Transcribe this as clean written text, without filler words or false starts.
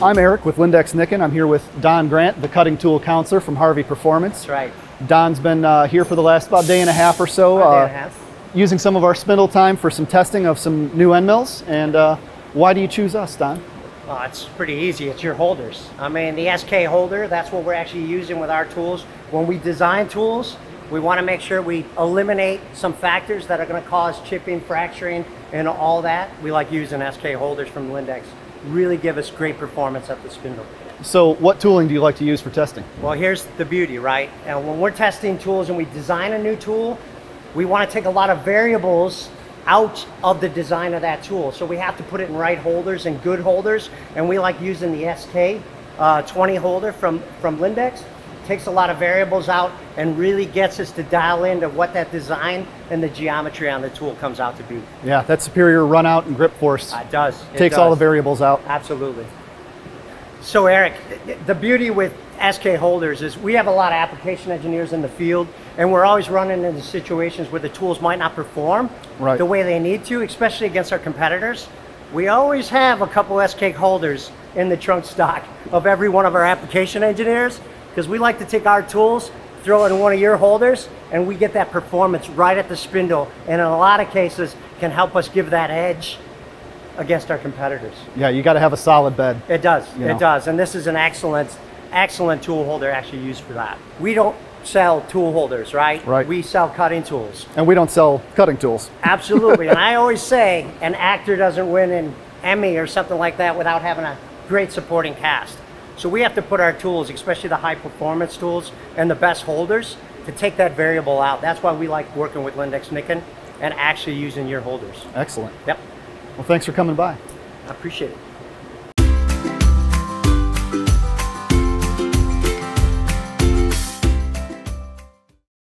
I'm Eric with Lyndex-Nikken. I'm here with Don Grandt, the cutting tool counselor from Harvey Performance. That's right. Don's been here for the last about day and a half or so, using some of our spindle time for some testing of some new end mills. And why do you choose us, Don? It's pretty easy. It's your holders. I mean, the SK holder, that's what we're actually using with our tools. When we design tools, we want to make sure we eliminate some factors that are going to cause chipping, fracturing, and all that. We like using SK holders from Lyndex. Really give us great performance at the spindle. So what tooling do you like to use for testing? Well, here's the beauty, right? And when we're testing tools and we design a new tool, we want to take a lot of variables out of the design of that tool. So we have to put it in right holders and good holders. And we like using the SK 20 holder from Lyndex. Takes a lot of variables out and really gets us to dial into what that design and the geometry on the tool comes out to be. Yeah, that superior run out and grip force. It does. Takes all the variables out. Absolutely. So Eric, the beauty with SK holders is we have a lot of application engineers in the field, and we're always running into situations where the tools might not perform the way they need to, especially against our competitors. We always have a couple SK holders in the trunk stock of every one of our application engineers, because we like to take our tools, throw it in one of your holders, and we get that performance right at the spindle, and in a lot of cases can help us give that edge against our competitors. Yeah, you got to have a solid bed. It does, it does, and this is an excellent tool holder actually used for that. We don't sell tool holders, right? Right. We sell cutting tools. And we don't sell cutting tools. Absolutely, and I always say an actor doesn't win an Emmy or something like that without having a great supporting cast. So we have to put our tools, especially the high performance tools and the best holders, to take that variable out. That's why we like working with Lyndex-Nikken and actually using your holders. Excellent. Yep. Well, thanks for coming by. I appreciate it.